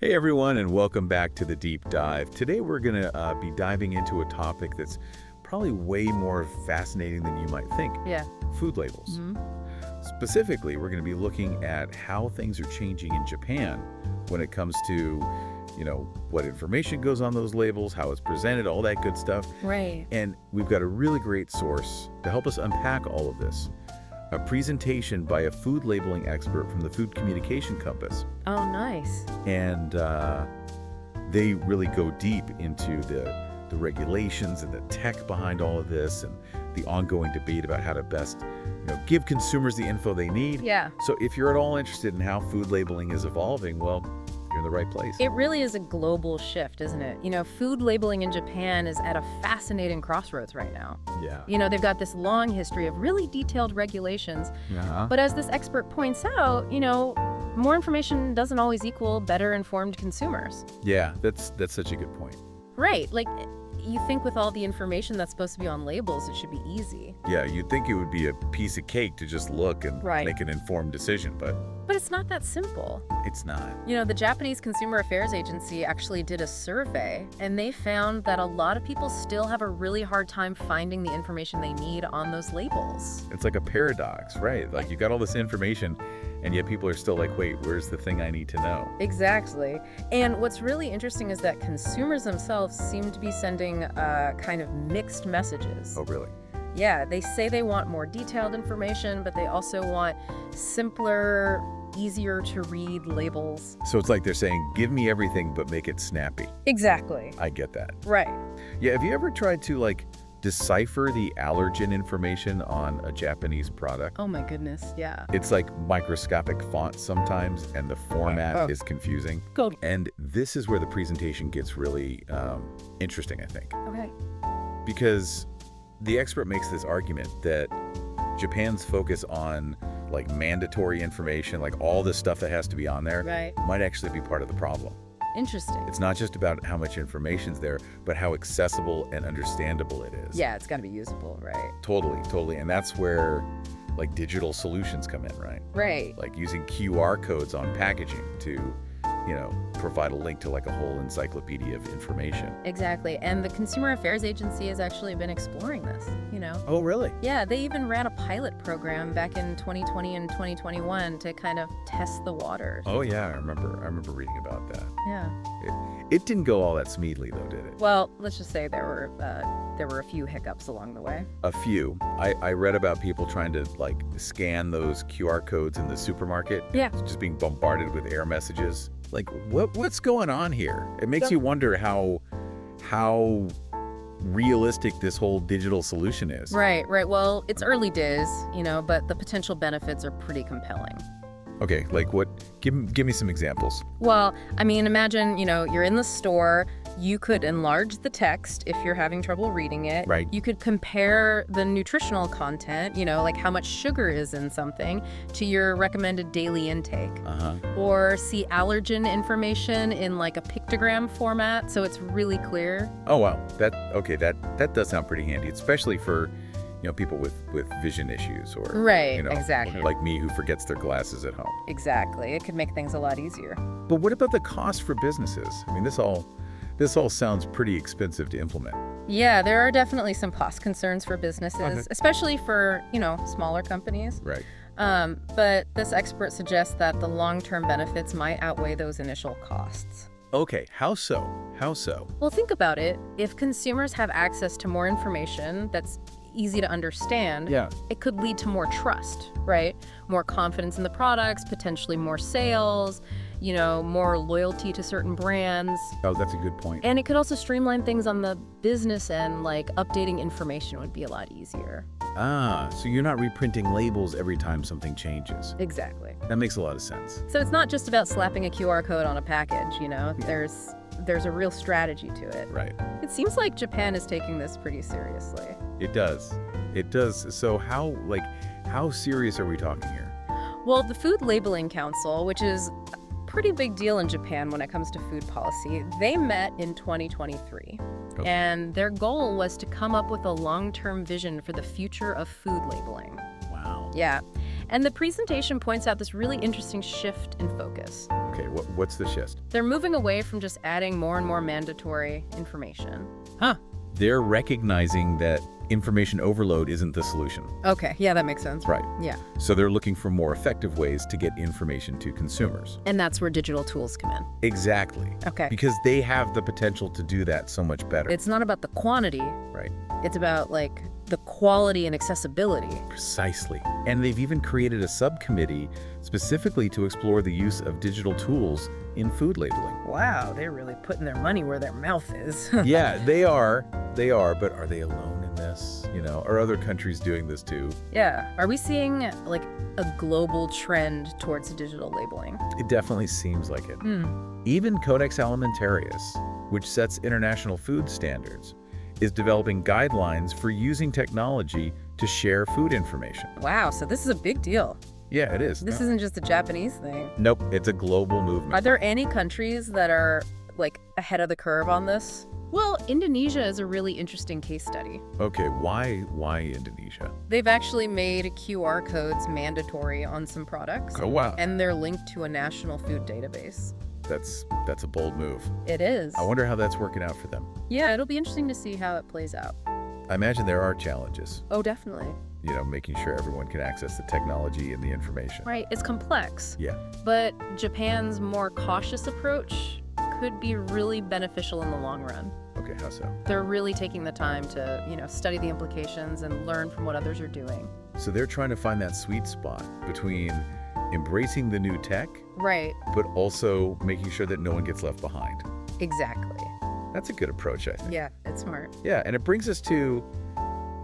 Hey everyone, and welcome back to the Deep Dive. Today we're going to be diving into a topic that's probably way more fascinating than you might think. Yeah. Food labels. hmm Specifically, we're going to be looking at how things are changing in Japan when it comes to, what information goes on those labels, how it's presented, all that good stuff. Right. And we've got a really great source to help us unpack all of this. A presentation by a food labeling expert from the Food Communication Compass. Oh, nice. And they really go deep into the regulations and the tech behind all of this and the ongoing debate about how to best give consumers the info they need. Yeah. So if you're at all interested in how food labeling is evolving, well, you're in the right place. It really is a global shift, isn't it? Food labeling in Japan is at a fascinating crossroads right now. Yeah. They've got this long history of really detailed regulations. Uh-huh. But as this expert points out, more information doesn't always equal better informed consumers. Yeah, that's such a good point. Right. Like, you think with all the information that's supposed to be on labels, it should be easy. Yeah, you'd think it would be a piece of cake to just look and Right. make an informed decision, but But it's not that simple. it's not. The Japanese Consumer Affairs Agency actually did a survey, and they found that a lot of people still have a really hard time finding the information they need on those labels. It's like a paradox, right? Like you got all this information, and yet people are still like, wait, where's the thing I need to know? Exactly. And what's really interesting is that consumers themselves seem to be sending kind of mixed messages. Oh, really? Yeah, they say they want more detailed information, but they also want simpler, easier to read labels. So it's like they're saying, give me everything, but make it snappy. Exactly. I get that. Right. Yeah, have you ever tried to, decipher the allergen information on a Japanese product? Oh my goodness, yeah. It's like microscopic font sometimes, and the format Oh. is confusing. Go. And this is where the presentation gets really interesting, I think. Okay. Because the expert makes this argument that Japan's focus on mandatory information, all the stuff that has to be on there, Right. might actually be part of the problem. Interesting. It's not just about how much information's there, but how accessible and understandable it is. Yeah, it's got to be usable, right? Totally. And that's where digital solutions come in, right? Right. Like using QR codes on packaging to, provide a link to a whole encyclopedia of information. Exactly. And the Consumer Affairs Agency has actually been exploring this, Oh, really? Yeah, they even ran a pilot program back in 2020 and 2021 to kind of test the waters. Oh, yeah, I remember reading about that. Yeah. It didn't go all that smoothly, though, did it? Well, let's just say there were a few hiccups along the way. A few. I read about people trying to scan those QR codes in the supermarket. Yeah. Just being bombarded with error messages. What's going on here? It makes you wonder how realistic this whole digital solution is. Right. Well, it's early days, but the potential benefits are pretty compelling. Okay, what? Give me some examples. Well, imagine, you're in the store. You could enlarge the text if you're having trouble reading it. Right. You could compare the nutritional content, like how much sugar is in something, to your recommended daily intake. Uh-huh. Or see allergen information in a pictogram format, so it's really clear. Oh, wow. That does sound pretty handy, especially for people with vision issues or Right, exactly. like me who forgets their glasses at home. Exactly. It could make things a lot easier. But what about the cost for businesses? This all sounds pretty expensive to implement. Yeah, there are definitely some cost concerns for businesses, Okay. especially for, smaller companies. Right. But this expert suggests that the long-term benefits might outweigh those initial costs. Okay, how so? Well, think about it. If consumers have access to more information that's easy to understand, Yeah. it could lead to more trust, right? More confidence in the products, potentially more sales, more loyalty to certain brands. Oh, that's a good point. And it could also streamline things on the business end, updating information would be a lot easier. So you're not reprinting labels every time something changes. Exactly. That makes a lot of sense. So it's not just about slapping a QR code on a package, There's a real strategy to it. Right. It seems like Japan is taking this pretty seriously. It does. So how serious are we talking here? Well, the Food Labeling Council, which is a pretty big deal in Japan when it comes to food policy, they met in 2023. Okay. And their goal was to come up with a long-term vision for the future of food labeling. Wow. Yeah. And the presentation points out this really interesting shift in focus. Okay, what's the gist? They're moving away from just adding more and more mandatory information. Huh. They're recognizing that information overload isn't the solution. Okay, yeah, that makes sense. Right. Yeah. So they're looking for more effective ways to get information to consumers. And that's where digital tools come in. Exactly. Okay. Because they have the potential to do that so much better. It's not about the quantity. Right. It's about, like, the quality and accessibility. Precisely. And they've even created a subcommittee specifically to explore the use of digital tools in food labeling. Wow, they're really putting their money where their mouth is. Yeah, they are. They are, but are they alone in this? You know, are other countries doing this too? Yeah. Are we seeing, like, a global trend towards digital labeling? It definitely seems like it. Even Codex Alimentarius, which sets international food standards, is developing guidelines for using technology to share food information. Wow, so this is a big deal. Yeah, it is. This isn't just a Japanese thing. Nope, it's a global movement. Are there any countries that are, like, ahead of the curve on this? Well, Indonesia is a really interesting case study. Okay, why Indonesia? They've actually made QR codes mandatory on some products. Oh, wow. And they're linked to a national food database. That's a bold move. It is. I wonder how that's working out for them. Yeah, it'll be interesting to see how it plays out. I imagine there are challenges, Oh, definitely. you know, making sure everyone can access the technology and the information. Right, it's complex. Yeah. But Japan's more cautious approach could be really beneficial in the long run. Okay, how so? They're really taking the time to, study the implications and learn from what others are doing. So they're trying to find that sweet spot between embracing the new tech, Right, but also making sure that no one gets left behind. exactly. That's a good approach, I think. Yeah, it's smart. Yeah, and it brings us to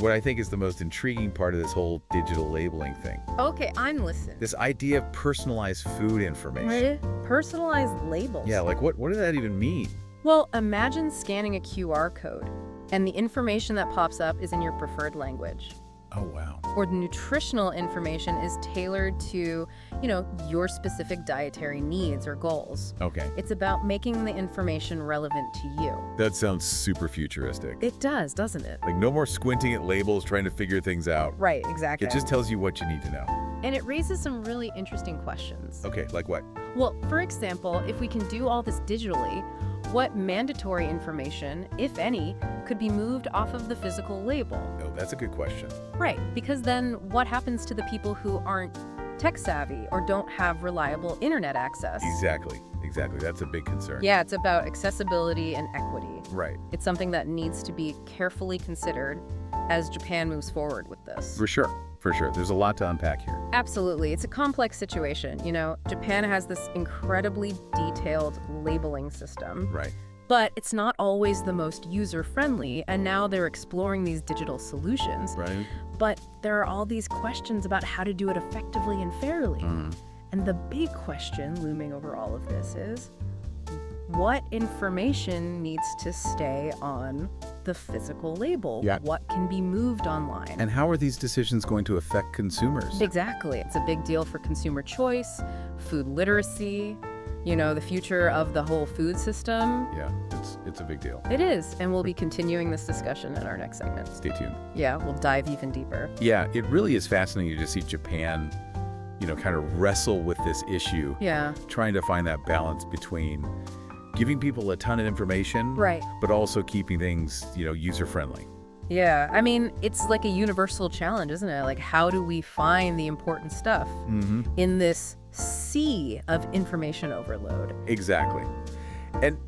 what I think is the most intriguing part of this whole digital labeling thing. Okay, I'm listening. This idea of personalized food information. Right? Personalized labels. Yeah, like what does that even mean? Well, imagine scanning a QR code, and the information that pops up is in your preferred language. Oh, wow. Or the nutritional information is tailored to, your specific dietary needs or goals. Okay. It's about making the information relevant to you. That sounds super futuristic. It does, doesn't it? Like no more squinting at labels trying to figure things out. Right, exactly. It just tells you what you need to know. And it raises some really interesting questions. Okay, like what? Well, for example, if we can do all this digitally, what mandatory information, if any, could be moved off of the physical label? Oh, that's a good question. Right, because then what happens to the people who aren't tech savvy or don't have reliable internet access? Exactly. That's a big concern. Yeah, it's about accessibility and equity. Right. It's something that needs to be carefully considered as Japan moves forward with this. For sure. There's a lot to unpack here. Absolutely. It's a complex situation. Japan has this incredibly detailed labeling system. Right. But it's not always the most user-friendly, and now they're exploring these digital solutions. Right. But there are all these questions about how to do it effectively and fairly. And the big question looming over all of this is, what information needs to stay on the physical label? Yeah. What can be moved online? And how are these decisions going to affect consumers? Exactly. It's a big deal for consumer choice, food literacy, the future of the whole food system. Yeah, it's a big deal. It is, and we'll be continuing this discussion in our next segment. Stay tuned. Yeah, we'll dive even deeper. Yeah, it really is fascinating to see Japan, kind of wrestle with this issue. Yeah. Trying to find that balance between giving people a ton of information, Right. but also keeping things, user-friendly. Yeah, I mean, it's like a universal challenge, isn't it? Like, how do we find the important stuff in this sea of information overload? Exactly. And,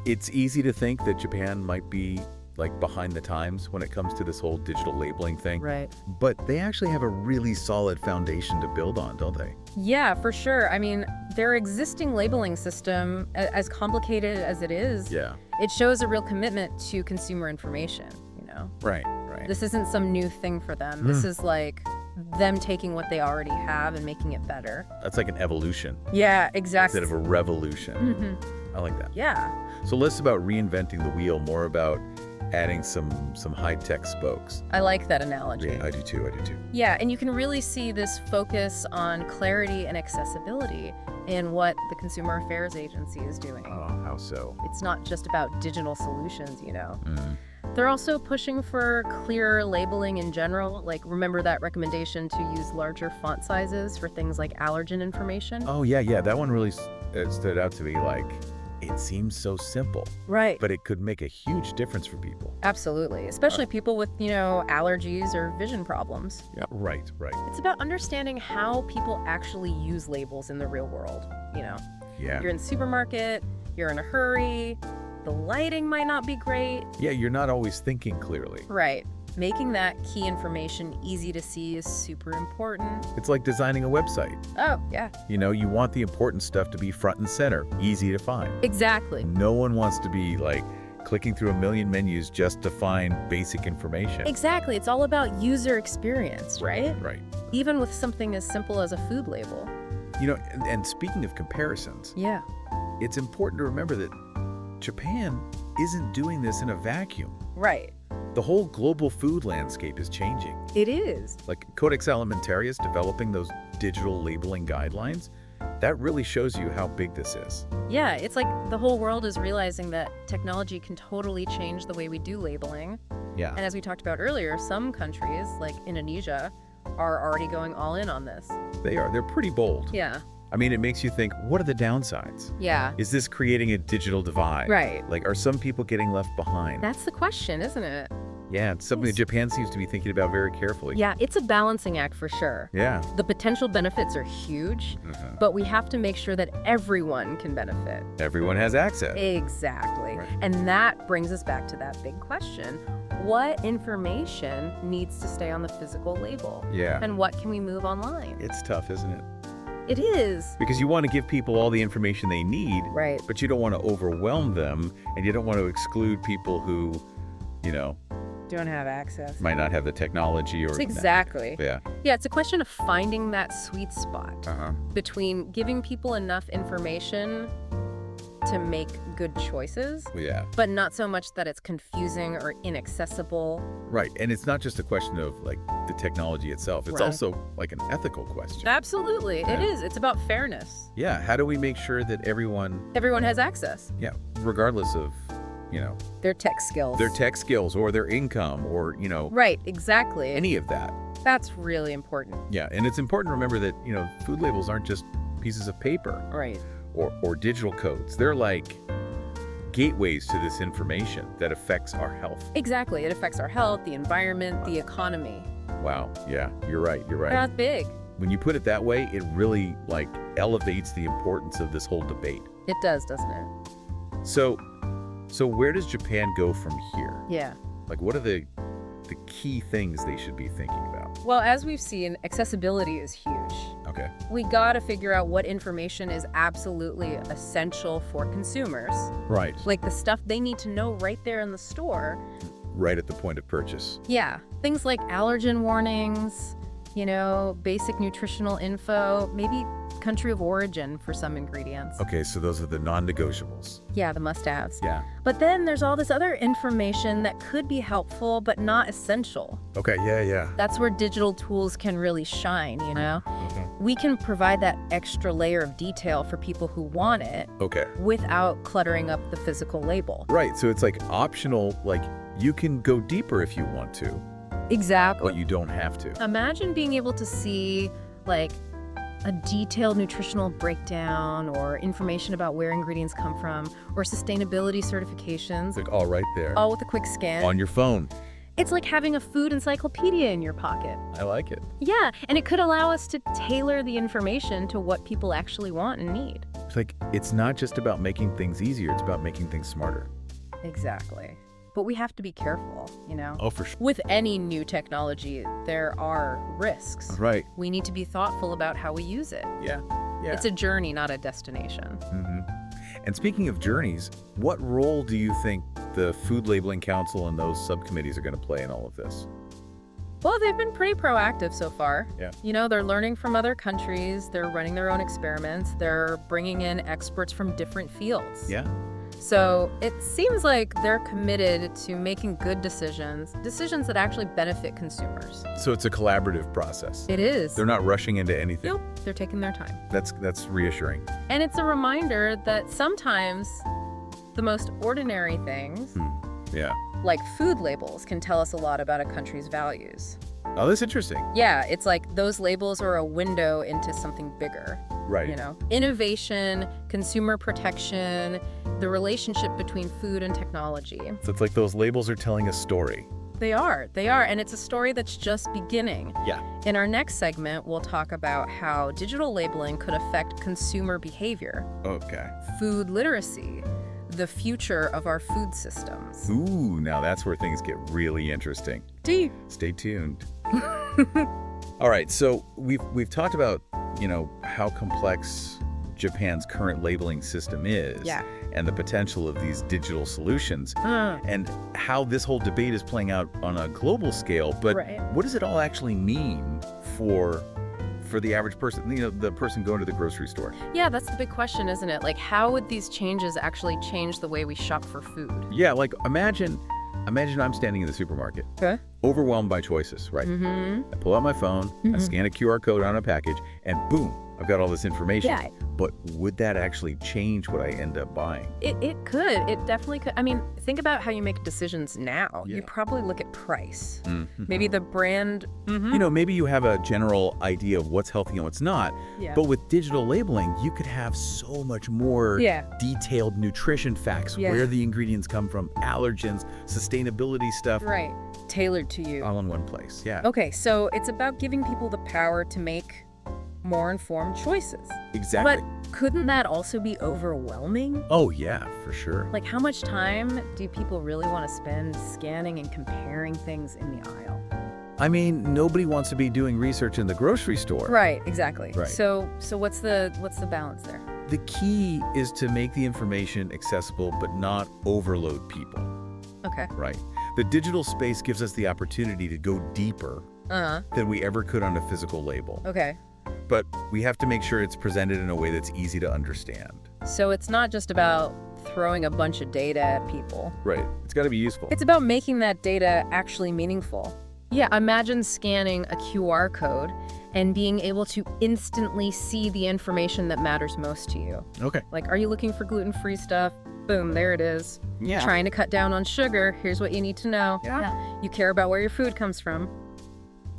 it's easy to think that Japan might be like behind the times when it comes to this whole digital labeling thing. Right. But they actually have a really solid foundation to build on, don't they? Yeah, for sure. I mean, their existing labeling system, as complicated as it is, Yeah. it shows a real commitment to consumer information, Right. This isn't some new thing for them. This is like them taking what they already have and making it better. That's like an evolution Yeah, exactly. instead of a revolution. I like that. Yeah. So less about reinventing the wheel, more about adding some high-tech spokes. I like that analogy. Yeah, I do too. Yeah, and you can really see this focus on clarity and accessibility in what the Consumer Affairs Agency is doing. Oh, how so? It's not just about digital solutions, They're also pushing for clearer labeling in general. Like, remember that recommendation to use larger font sizes for things like allergen information? Oh, yeah. That one really it stood out to me like, it seems so simple, Right. but it could make a huge difference for people. Absolutely. Especially people with, allergies or vision problems. Yeah. Right, right. It's about understanding how people actually use labels in the real world. Yeah. You're in the supermarket, you're in a hurry, the lighting might not be great. Yeah, you're not always thinking clearly. Right. Making that key information easy to see is super important. It's like designing a website. Oh, yeah. You want the important stuff to be front and center, easy to find. Exactly. No one wants to be like clicking through a million menus just to find basic information. Exactly. It's all about user experience, right? Right. Even with something as simple as a food label. And speaking of comparisons, Yeah. it's important to remember that Japan isn't doing this in a vacuum. Right. The whole global food landscape is changing. It is. Like Codex Alimentarius developing those digital labeling guidelines, that really shows you how big this is. Yeah, it's like the whole world is realizing that technology can totally change the way we do labeling. Yeah. And as we talked about earlier, some countries, like Indonesia, are already going all in on this. They are. They're pretty bold. Yeah. I mean, it makes you think, what are the downsides? Yeah. Is this creating a digital divide? Right. Like, are some people getting left behind? That's the question, isn't it? Yeah, it's something that Japan seems to be thinking about very carefully. Yeah, it's a balancing act for sure. Yeah. The potential benefits are huge, but we have to make sure that everyone can benefit. Everyone has access. Exactly. Right. And that brings us back to that big question. What information needs to stay on the physical label? Yeah. And what can we move online? It's tough, isn't it? It is. Because you want to give people all the information they need, Right. but you don't want to overwhelm them, and you don't want to exclude people who, Don't have access. might not have the technology or... Exactly. Yeah. Yeah, it's a question of finding that sweet spot Uh-huh. between giving people enough information to make good choices, Yeah. but not so much that it's confusing or inaccessible. Right. And it's not just a question of, like, the technology itself. It's Right. also, like, an ethical question. Absolutely. It Yeah. is. It's about fairness. Yeah. How do we make sure that everyone, Everyone has access. regardless of, Their tech skills. their tech skills or their income or, Right, exactly. any of that. That's really important. Yeah. And it's important to remember that, food labels aren't just pieces of paper Right. or digital codes. They're like gateways to this information that affects our health. Exactly. It affects our health, the environment, the economy. Wow. Yeah. You're right. You're right. That's big. When you put it that way, it really, like, elevates the importance of this whole debate. It does, doesn't it? So where does Japan go from here? Yeah. Like, what are the key things they should be thinking about? Well, as we've seen, accessibility is huge. Okay. We gotta figure out what information is absolutely essential for consumers. Right. Like the stuff they need to know right there in the store. Right at the point of purchase. Yeah, things like allergen warnings, basic nutritional info, maybe country of origin for some ingredients. Okay, so those are the non-negotiables. Yeah, the must-haves. Yeah. But then there's all this other information that could be helpful but not essential. Okay, yeah. That's where digital tools can really shine, Okay. We can provide that extra layer of detail for people who want it Okay. without cluttering up the physical label. Right, so it's like optional, like you can go deeper if you want to, Exactly. but you don't have to. Imagine being able to see, like, a detailed nutritional breakdown or information about where ingredients come from or sustainability certifications, It's like all right there. all with a quick scan. On your phone. It's like having a food encyclopedia in your pocket. I like it. Yeah, and it could allow us to tailor the information to what people actually want and need. It's like, it's not just about making things easier, it's about making things smarter. Exactly. But we have to be careful, Oh, for sure. With any new technology, there are risks. Right. We need to be thoughtful about how we use it. Yeah. It's a journey, not a destination. And speaking of journeys, what role do you think the Food Labeling Council and those subcommittees are going to play in all of this? Well, they've been pretty proactive so far. Yeah. They're learning from other countries. They're running their own experiments. They're bringing in experts from different fields. Yeah. So it seems like they're committed to making good decisions that actually benefit consumers. So it's a collaborative process. It is. They're not rushing into anything. Nope, they're taking their time. That's reassuring. And it's a reminder that sometimes the most ordinary things, Yeah. like food labels, can tell us a lot about a country's values. Oh, that's interesting. Yeah, it's like those labels are a window into something bigger. Right. You know, innovation, consumer protection, the relationship between food and technology. So it's like those labels are telling a story. They are, and it's a story that's just beginning. Yeah. In our next segment, we'll talk about how digital labeling could affect consumer behavior, Okay. food literacy, the future of our food systems. Ooh, now that's where things get really interesting. Deep. Stay tuned. All right, so we've talked about, how complex Japan's current labeling system is. Yeah. And the potential of these digital solutions. And how this whole debate is playing out on a global scale. But Right. what does it all actually mean for the average person, the person going to the grocery store? Yeah, that's the big question, isn't it? Like, how would these changes actually change the way we shop for food? Yeah, like imagine I'm standing in the supermarket, Okay. overwhelmed by choices, right? Mm-hmm. I pull out my phone, I scan a QR code on a package, and boom, I've got all this information. Yeah. But would that actually change what I end up buying? It could. It definitely could. I mean, think about how you make decisions now. Yeah. You probably look at price. Mm-hmm. Maybe the brand. Maybe you have a general idea of what's healthy and what's not. Yeah. But with digital labeling, you could have so much more Yeah. detailed nutrition facts, Yeah. where the ingredients come from, allergens, sustainability stuff, Right. Tailored to you. all in one place. Yeah, Okay, so it's about giving people the power to make more informed choices. exactly. But couldn't that also be overwhelming? Oh, yeah, for sure. Like, how much time do people really want to spend scanning and comparing things in the aisle? I mean, nobody wants to be doing research in the grocery store. Right, exactly. Right. So what's the balance there? The key is to make the information accessible but not overload people, Okay. right? The digital space gives us the opportunity to go deeper than we ever could on a physical label. Okay. But we have to make sure it's presented in a way that's easy to understand. So it's not just about throwing a bunch of data at people. Right. It's got to be useful. It's about making that data actually meaningful. Yeah, imagine scanning a QR code and being able to instantly see the information that matters most to you. Okay. Like, are you looking for gluten-free stuff? Boom, there it is. Yeah. Trying to cut down on sugar, here's what you need to know. Yeah. You care about where your food comes from.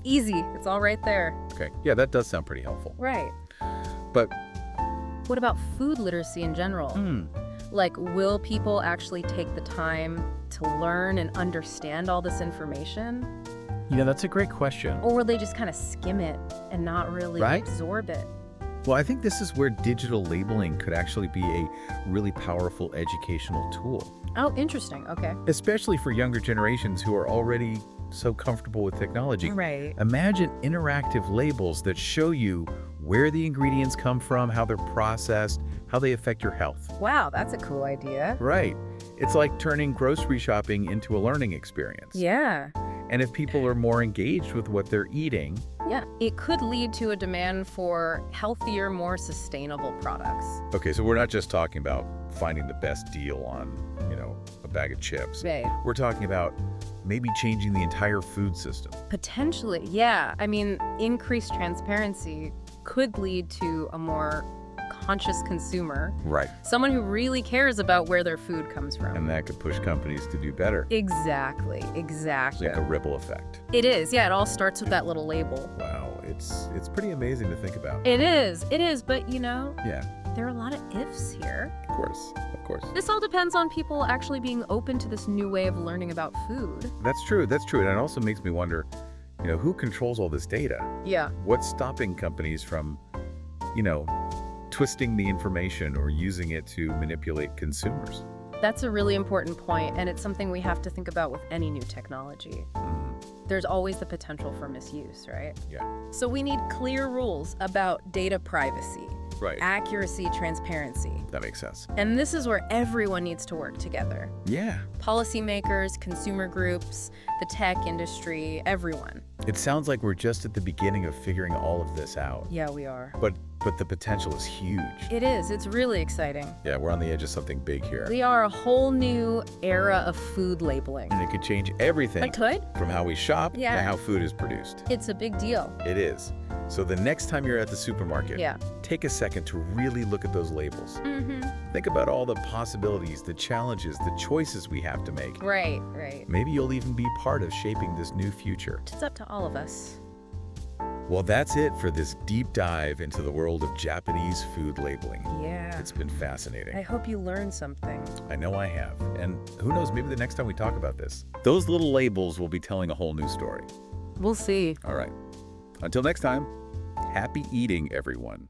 Easy, it's all right there. Okay. Yeah, that does sound pretty helpful. Right. But What about food literacy in general? Like, will people actually take the time to learn and understand all this information? that's a great question. Or will they just kind of skim it and not really Right. absorb it? Well, I think this is where digital labeling could actually be a really powerful educational tool, Oh, interesting. Okay. especially for younger generations who are already so comfortable with technology. Right. Imagine interactive labels that show you where the ingredients come from, how they're processed, how they affect your health. Wow, that's a cool idea. Right. It's like turning grocery shopping into a learning experience. Yeah. And if people are more engaged with what they're eating, Yeah. It could lead to a demand for healthier, more sustainable products. okay, so we're not just talking about finding the best deal on, a bag of chips. Right. We're talking about maybe changing the entire food system. Potentially, yeah. I mean, increased transparency could lead to a more conscious consumer, Right. someone who really cares about where their food comes from. And that could push companies to do better. Exactly. It's like a ripple effect. It is. Yeah, it all starts with that little label. Wow, it's pretty amazing to think about. It is, but Yeah, there are a lot of ifs here. of course. This all depends on people actually being open to this new way of learning about food. That's true. And it also makes me wonder, who controls all this data? Yeah. What's stopping companies from, twisting the information or using it to manipulate consumers? That's a really important point, and it's something we have to think about with any new technology. There's always the potential for misuse, right? Yeah. So we need clear rules about data privacy, Right. accuracy, transparency. That makes sense. And this is where everyone needs to work together. Yeah. Policymakers, consumer groups, the tech industry, everyone. It sounds like we're just at the beginning of figuring all of this out. Yeah, we are. But the potential is huge. It is. It's really exciting. Yeah, we're on the edge of something big here. We are a whole new era of food labeling. And it could change everything It could. from how we shop Yeah. to how food is produced. It's a big deal. It is. So the next time you're at the supermarket, Yeah. take a second to really look at those labels. Mm-hmm. Think about all the possibilities, the challenges, the choices we have to make. Right. Maybe you'll even be part of shaping this new future. It's up to all of us. Well, that's it for this deep dive into the world of Japanese food labeling. Yeah. It's been fascinating. I hope you learned something. I know I have. And who knows, maybe the next time we talk about this, those little labels will be telling a whole new story. We'll see. All right. Until next time, happy eating, everyone.